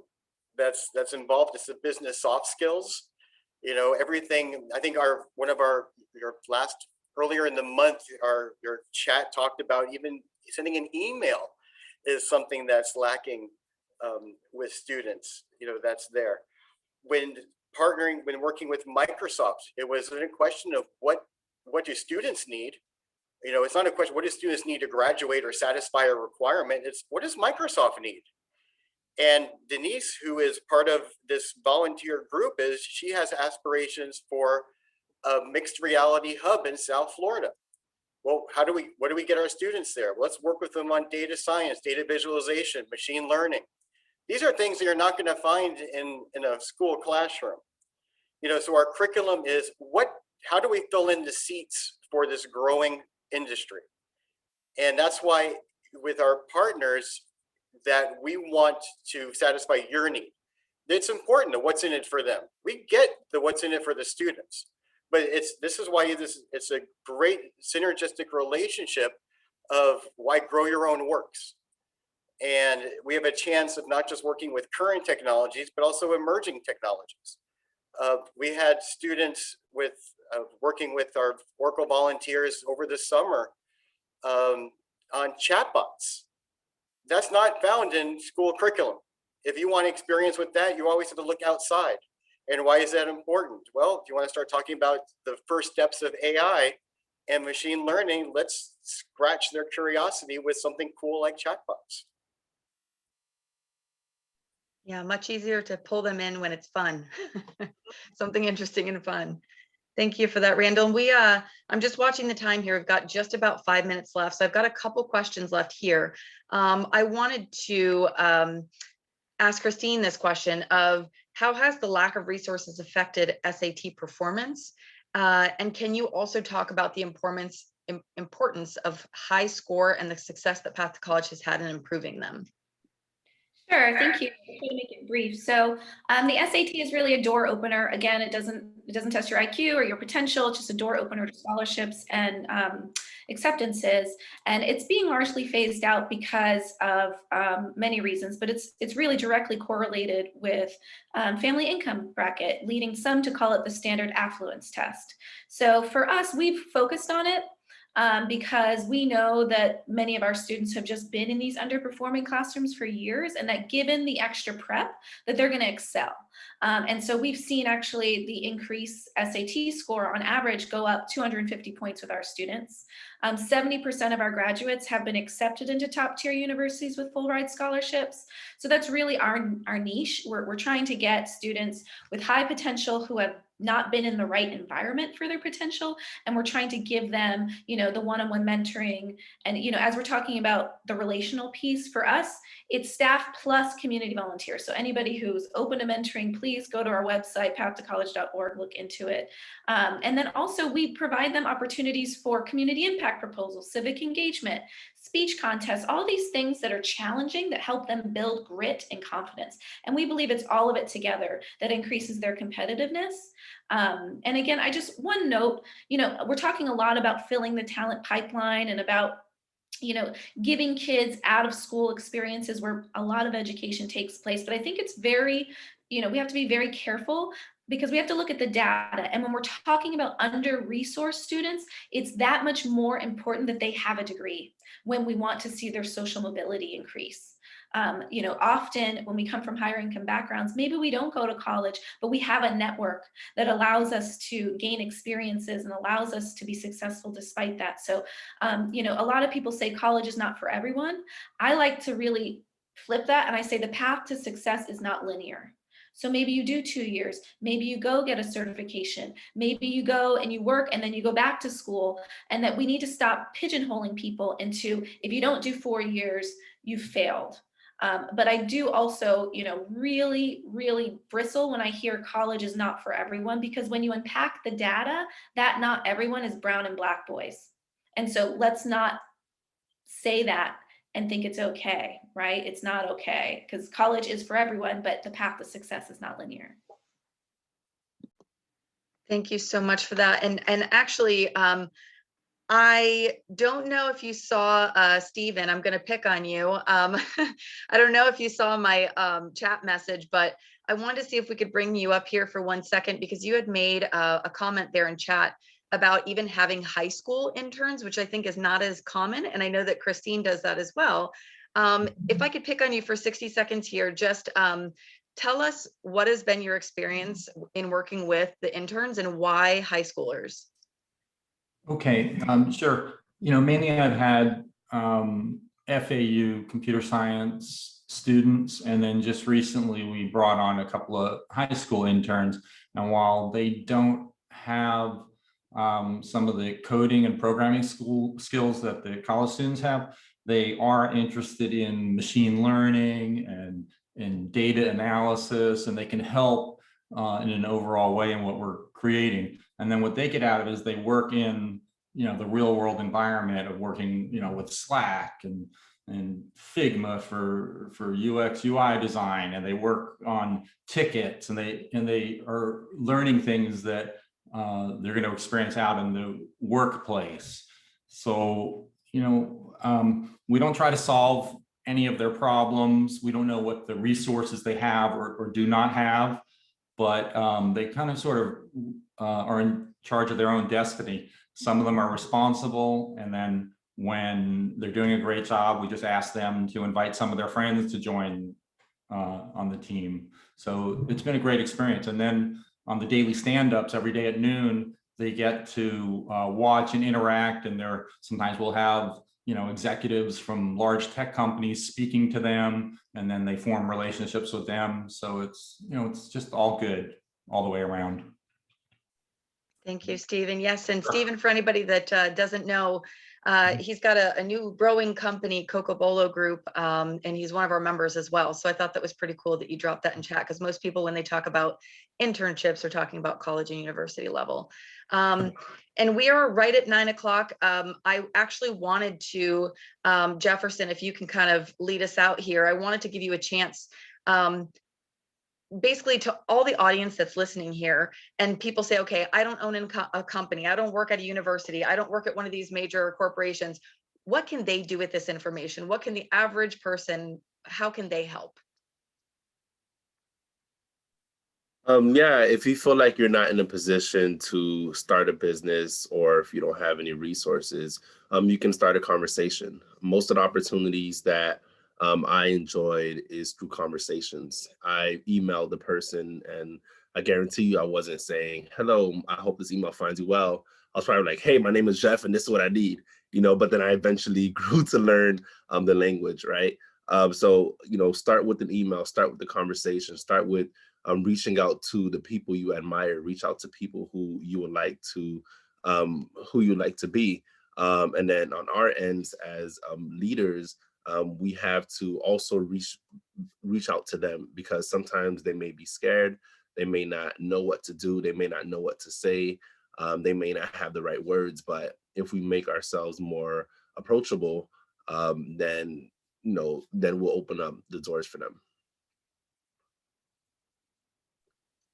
that's involved. It's the business soft skills. You know, everything, I think one of your last, earlier in the month, your chat talked about even sending an email is something that's lacking with students, you know, that's there. When working with Microsoft, it wasn't a question of what do students need. You know, it's not a question, what do students need to graduate or satisfy a requirement? It's what does Microsoft need? And Denise, who is part of this volunteer group, she has aspirations for a mixed reality hub in South Florida. Well, what do we get our students there? Let's work with them on data science, data visualization, machine learning. These are things that you're not going to find in a school classroom. You know, so our curriculum is how do we fill in the seats for this growing industry? And that's why with our partners that we want to satisfy your need. It's important to what's in it for them. We get the what's in it for the students, but this is why it's a great synergistic relationship of why grow your own works. And we have a chance of not just working with current technologies, but also emerging technologies. We had students working with our Oracle volunteers over the summer on chatbots. That's not found in school curriculum. If you want experience with that, you always have to look outside. And why is that important? Well, if you want to start talking about the first steps of AI and machine learning, let's scratch their curiosity with something cool like chatbots. Yeah, much easier to pull them in when it's fun. Something interesting and fun. Thank you for that, Randall. I'm just watching the time here. We've got just about 5 minutes left. So I've got a couple questions left here. I wanted to ask Christine this question of how has the lack of resources affected SAT performance? And can you also talk about the importance of high score and the success that Path to College has had in improving them? Sure, thank you. I'll try to make it brief. So the SAT is really a door opener. Again, it doesn't test your IQ or your potential. It's just a door opener to scholarships and acceptances. And it's being largely phased out because of many reasons, but it's really directly correlated with family income bracket, leading some to call it the standard affluence test. So for us, we've focused on it. Because we know that many of our students have just been in these underperforming classrooms for years, and that given the extra prep, that they're going to excel. And so we've seen actually the increased SAT score on average go up 250 points with our students. 70% of our graduates have been accepted into top tier universities with full ride scholarships. So that's really our niche. We're trying to get students with high potential who have not been in the right environment for their potential. And we're trying to give them, you know, the one-on-one mentoring. And, you know, as we're talking about the relational piece for us, it's staff plus community volunteers. So anybody who's open to mentoring, please go to our website, pathtocollege.org, look into it. And then also we provide them opportunities for community impact proposals, civic engagement, speech contests, all these things that are challenging that help them build grit and confidence. And we believe it's all of it together that increases their competitiveness. And again, one note, you know, we're talking a lot about filling the talent pipeline and about, you know, giving kids out of school experiences where a lot of education takes place. But I think it's very, you know, we have to be very careful because we have to look at the data. And when we're talking about under-resourced students, it's that much more important that they have a degree when we want to see their social mobility increase. You know, often when we come from higher income backgrounds, maybe we don't go to college, but we have a network that allows us to gain experiences and allows us to be successful despite that. So, you know, a lot of people say college is not for everyone. I like to really flip that. And I say the path to success is not linear. So maybe you do 2 years, maybe you go get a certification, maybe you go and you work and then you go back to school, and that we need to stop pigeonholing people into, if you don't do 4 years, you failed. But I do also, you know, really, really bristle when I hear college is not for everyone, because when you unpack the data, that not everyone is brown and black boys. And so let's not say that and think it's okay, right? It's not okay, because college is for everyone, but the path to success is not linear. Thank you so much for that. And actually, I don't know if you saw, Stephen, I'm going to pick on you. I don't know if you saw my chat message, but I wanted to see if we could bring you up here for 1 second, because you had made a comment there in chat about even having high school interns, which I think is not as common. And I know that Christine does that as well. If I could pick on you for 60 seconds here, just tell us what has been your experience in working with the interns and why high schoolers? Okay, sure. Mainly I've had FAU computer science students, and then just recently we brought on a couple of high school interns. And while they don't have some of the coding and programming skills that the college students have, they are interested in machine learning and in data analysis, and they can help in an overall way in what we're creating. And then what they get out of it is they work in, the real world environment of working, with Slack and Figma for UX UI design, and they work on tickets, and they are learning things that they're going to experience out in the workplace. So, we don't try to solve any of their problems. We don't know what the resources they have or do not have, but they kind of sort of are in charge of their own destiny. Some of them are responsible, and then when they're doing a great job, we just ask them to invite some of their friends to join on the team. So it's been a great experience. And then on the daily stand-ups every day at noon, they get to watch and interact, and sometimes we'll have executives from large tech companies speaking to them, and then they form relationships with them. So it's just all good all the way around. Thank you, Stephen. Yes, and Stephen, for anybody that doesn't know, he's got a new growing company, Cocobolo Group, and he's one of our members as well. So I thought that was pretty cool that you dropped that in chat, because most people, when they talk about internships, are talking about college and university level. And we are right at 9 o'clock. I actually wanted to, Jefferson, if you can kind of lead us out here, I wanted to give you a chance, basically to all the audience that's listening here, and people say, okay, I don't own a company, I don't work at a university, I don't work at one of these major corporations. What can they do with this information? What can the average person, how can they help? Yeah, if you feel like you're not in a position to start a business, or if you don't have any resources, you can start a conversation. Most of the opportunities that I enjoyed is through conversations. I emailed the person, and I guarantee you I wasn't saying, hello, I hope this email finds you well. I was probably like, hey, my name is Jeff and this is what I need, but then I eventually grew to learn the language, right? So, start with an email, start with the conversation, start with reaching out to the people you admire, reach out to people who you would like to be. And then on our ends as leaders, we have to also reach out to them, because sometimes they may be scared, they may not know what to do, they may not know what to say, they may not have the right words. But if we make ourselves more approachable, then we'll open up the doors for them.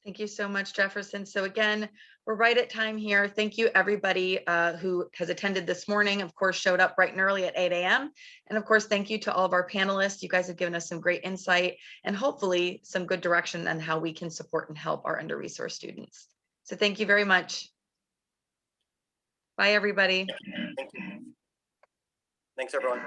Thank you so much, Jefferson. So again, we're right at time here. Thank you, everybody who has attended this morning, of course, showed up bright and early at 8 a.m. And of course, thank you to all of our panelists. You guys have given us some great insight and hopefully some good direction on how we can support and help our under-resourced students. So thank you very much. Bye, everybody. Thank you. Thanks, everyone.